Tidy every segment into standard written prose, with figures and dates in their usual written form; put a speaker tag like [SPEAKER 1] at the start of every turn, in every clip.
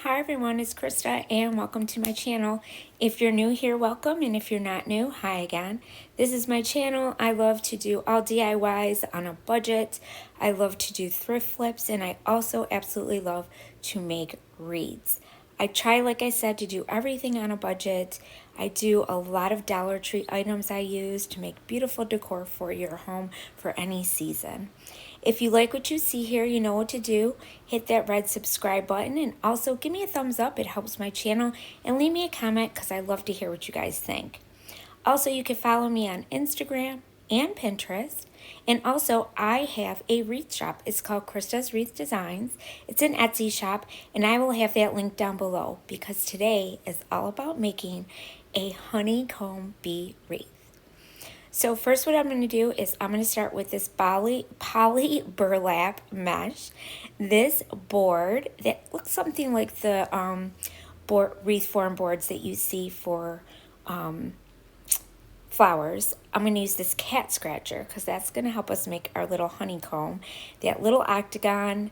[SPEAKER 1] Hi everyone, it's Krista and welcome to my channel. If you're new here, welcome, and if you're not new, hi again. This is my channel. I love to do all DIYs on a budget. I love to do thrift flips, and I also absolutely love to make wreaths. I try, like I said, to do everything on a budget. I do a lot of Dollar Tree items I use to make beautiful decor for your home for any season. If you like what you see here, you know what to do. Hit that red subscribe button and also give me a thumbs up. It helps my channel, and leave me a comment because I love to hear what you guys think. Also, you can follow me on Instagram and Pinterest. And also, I have a wreath shop. It's called Krista's Wreath Designs. It's an Etsy shop, and I will have that link down below because today is all about making a honeycomb bee wreath. So first what I'm going to do is I'm going to start with this poly burlap mesh. This board that looks something like the wreath form boards that you see for flowers. I'm going to use this cat scratcher because that's going to help us make our little honeycomb. That little octagon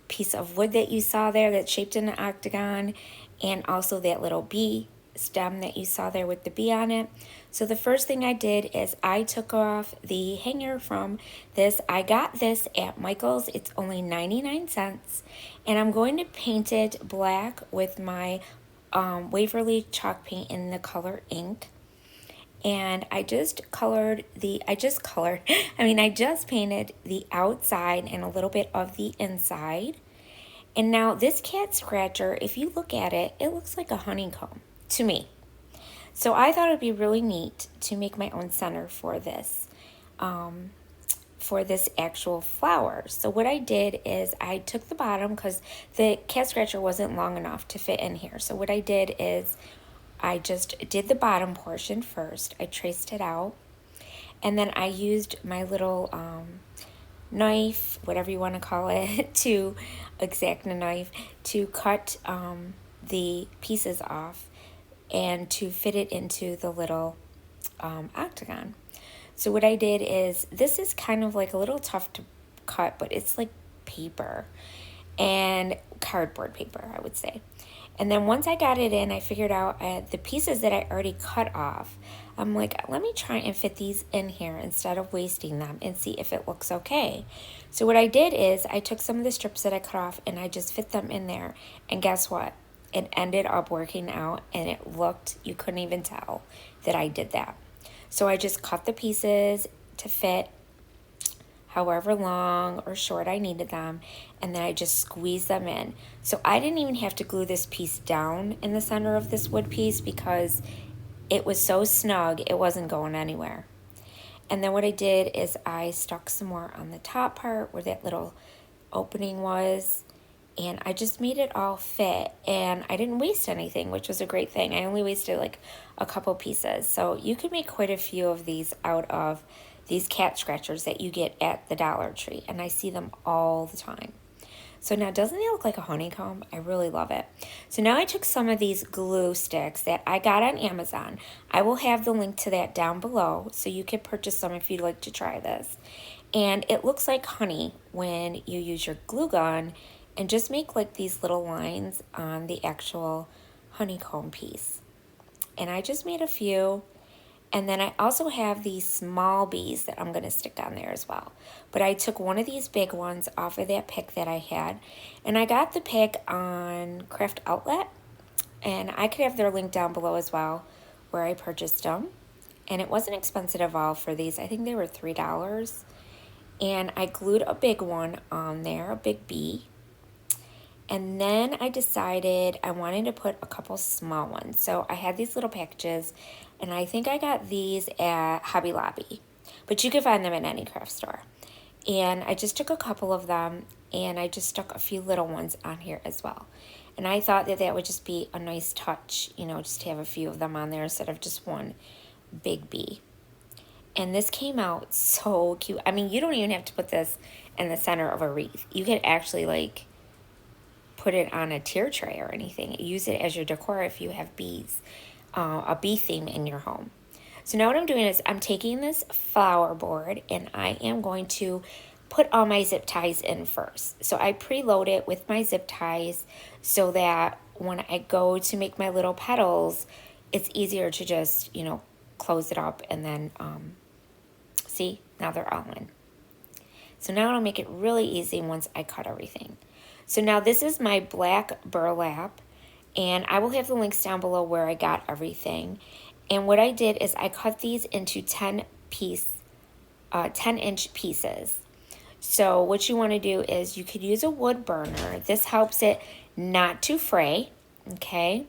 [SPEAKER 1] piece of wood that you saw there that's shaped in an octagon, and also that little bee stem that you saw there with the bee on it. So the first thing I did is I took off the hanger from this. I got this at Michael's. It's only 99 cents. And I'm going to paint it black with my Waverly chalk paint in the color ink. And I just painted the outside and a little bit of the inside. And now this cat scratcher, if you look at it, it looks like a honeycomb to me. So I thought it'd be really neat to make my own center for this actual flower. So what I did is I took the bottom because the cat scratcher wasn't long enough to fit in here. So what I did is I just did the bottom portion first. I traced it out, and then I used my little knife, whatever you want to call it, to X-Acto knife to cut the pieces off and to fit it into the little octagon. So what I did is, this is kind of like a little tough to cut, but it's like paper and cardboard paper, I would say. And then once I got it in, I figured out the pieces that I already cut off. I'm like, let me try and fit these in here instead of wasting them and see if it looks okay. So what I did is I took some of the strips that I cut off and I just fit them in there. And guess what? It ended up working out, and it looked, you couldn't even tell that I did that. So I just cut the pieces to fit however long or short I needed them, and then I just squeezed them in. So I didn't even have to glue this piece down in the center of this wood piece because it was so snug it wasn't going anywhere. And then what I did is I stuck some more on the top part where that little opening was, and I just made it all fit, and I didn't waste anything, which was a great thing. I only wasted like a couple pieces. So you can make quite a few of these out of these cat scratchers that you get at the Dollar Tree, and I see them all the time. So now, doesn't it look like a honeycomb? I really love it. So now I took some of these glue sticks that I got on Amazon. I will have the link to that down below, so you can purchase some if you'd like to try this. And it looks like honey when you use your glue gun and just make like these little lines on the actual honeycomb piece. And I just made a few. And then I also have these small bees that I'm going to stick on there as well. But I took one of these big ones off of that pick that I had. And I got the pick on Craft Outlet. And I could have their link down below as well where I purchased them. And it wasn't expensive at all for these. I think they were $3. And I glued a big one on there, a big bee. And then I decided I wanted to put a couple small ones. So I had these little packages, and I think I got these at Hobby Lobby, but you can find them in any craft store. And I just took a couple of them, and I just stuck a few little ones on here as well. And I thought that that would just be a nice touch, you know, just to have a few of them on there instead of just one big bee. And this came out so cute. I mean, you don't even have to put this in the center of a wreath. You could actually like put it on a tier tray or anything. Use it as your decor if you have bees, a bee theme in your home. So now what I'm doing is I'm taking this flower board and I am going to put all my zip ties in first. So I preload it with my zip ties so that when I go to make my little petals, it's easier to just, you know, close it up and then, see, now they're all in. So now it'll make it really easy once I cut everything. So now this is my black burlap, and I will have the links down below where I got everything. And what I did is I cut these into 10-inch pieces. So what you want to do is you could use a wood burner. This helps it not to fray, okay?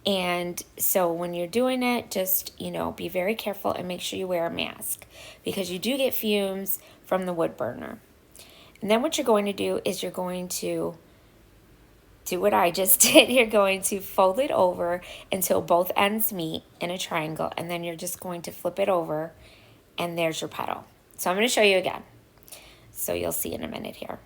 [SPEAKER 1] And so when you're doing it, just, you know, be very careful and make sure you wear a mask because you do get fumes from the wood burner. And then what you're going to do is you're going to do what I just did. You're going to fold it over until both ends meet in a triangle, and then you're just going to flip it over, and there's your petal. So I'm going to show you again. So you'll see in a minute here.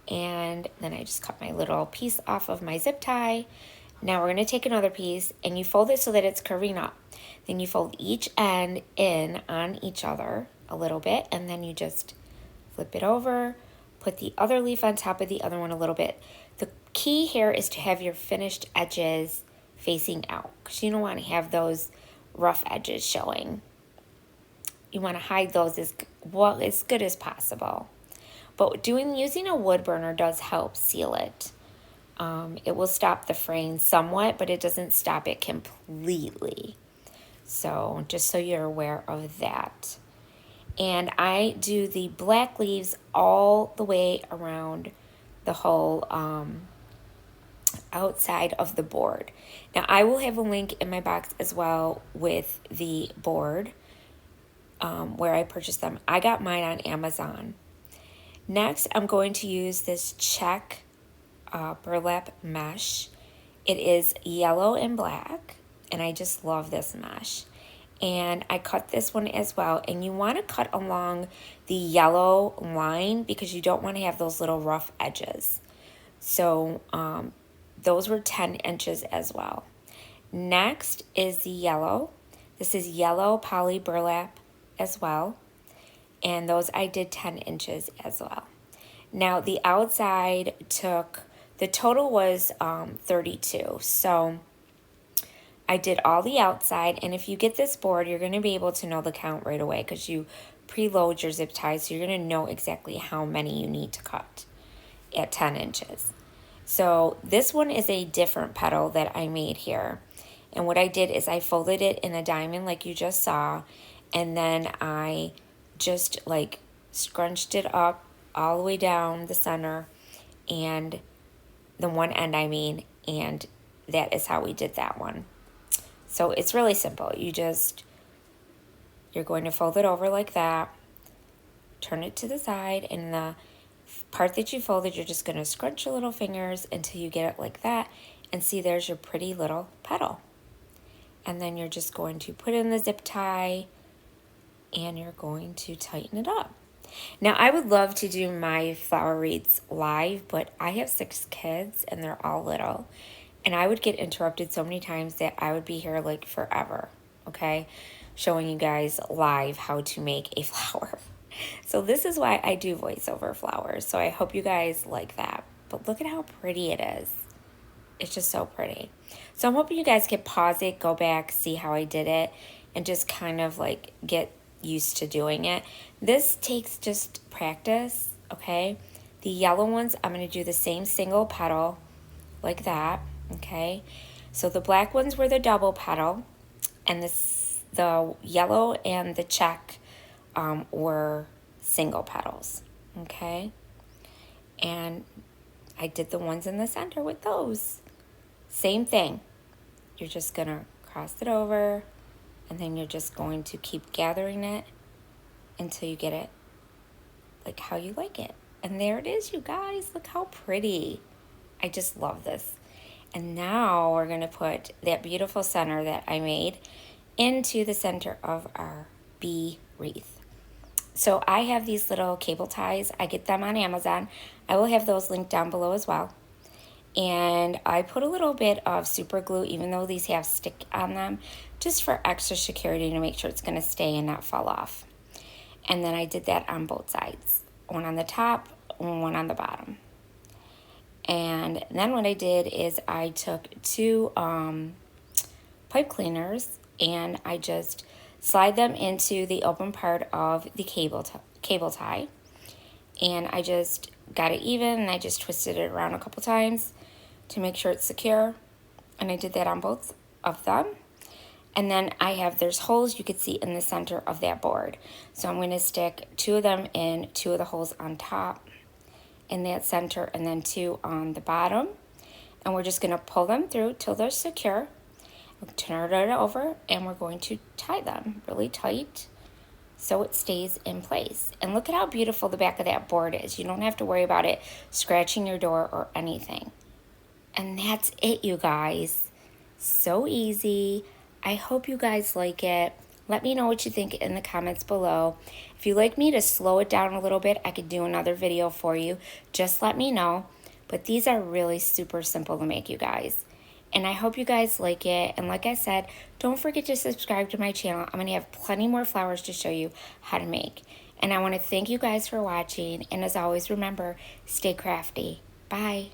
[SPEAKER 1] And then I just cut my little piece off of my zip tie. Now we're going to take another piece, and you fold it so that it's curving up. Then you fold each end in on each other a little bit, and then you just flip it over, put the other leaf on top of the other one a little bit. The key here is to have your finished edges facing out because you don't want to have those rough edges showing. You want to hide those as good as possible. But using a wood burner does help seal it. It will stop the fraying somewhat, but it doesn't stop it completely. So just so you're aware of that. And I do the black leaves all the way around the whole outside of the board. Now I will have a link in my box as well with the board where I purchased them. I got mine on Amazon. Next, I'm going to use this check burlap mesh. It is yellow and black, and I just love this mesh. And I cut this one as well, and you want to cut along the yellow line because you don't want to have those little rough edges. So those were 10 inches as well. Next is the yellow. This is yellow poly burlap as well, and those I did 10 inches as well. Now the outside the total was 32, so I did all the outside, and if you get this board, you're going to be able to know the count right away because you preload your zip ties, so you're going to know exactly how many you need to cut at 10 inches. So this one is a different petal that I made here, and what I did is I folded it in a diamond like you just saw, and then I just like scrunched it up all the way down the center, and the one end and that is how we did that one. So it's really simple. You're going to fold it over like that, turn it to the side, and the part that you folded, you're just going to scrunch your little fingers until you get it like that, and see there's your pretty little petal. And then you're just going to put in the zip tie, and you're going to tighten it up. Now, I would love to do my flower wreaths live, but I have 6 kids, and they're all little. And I would get interrupted so many times that I would be here like forever, okay? Showing you guys live how to make a flower. So this is why I do voiceover flowers. So I hope you guys like that. But look at how pretty it is. It's just so pretty. So I'm hoping you guys can pause it, go back, see how I did it, and just kind of like get used to doing it. This takes just practice, okay? The yellow ones, I'm going to do the same single petal like that. Okay, so the black ones were the double petal, and the yellow and the check were single petals. Okay, and I did the ones in the center with those. Same thing. You're just gonna cross it over, and then you're just going to keep gathering it until you get it like how you like it. And there it is, you guys. Look how pretty. I just love this. And now we're going to put that beautiful center that I made into the center of our bee wreath. So I have these little cable ties. I get them on Amazon. I will have those linked down below as well. And I put a little bit of super glue, even though these have stick on them, just for extra security to make sure it's going to stay and not fall off. And then I did that on both sides. One on the top, one on the bottom. And then what I did is I took two pipe cleaners and I just slide them into the open part of the cable tie. And I just got it even and I just twisted it around a couple times to make sure it's secure. And I did that on both of them. And then there's holes you could see in the center of that board. So I'm going to stick two of them in, two of the holes on top in that center, and then two on the bottom. And we're just going to pull them through till they're secure. We'll turn it over and we're going to tie them really tight so it stays in place. And look at how beautiful the back of that board is. You don't have to worry about it scratching your door or anything. And that's it, you guys. So easy. I hope you guys like it. Let me know what you think in the comments below. If you'd like me to slow it down a little bit, I could do another video for you. Just let me know. But these are really super simple to make, you guys. And I hope you guys like it. And like I said, don't forget to subscribe to my channel. I'm going to have plenty more flowers to show you how to make. And I want to thank you guys for watching. And as always, remember, stay crafty. Bye.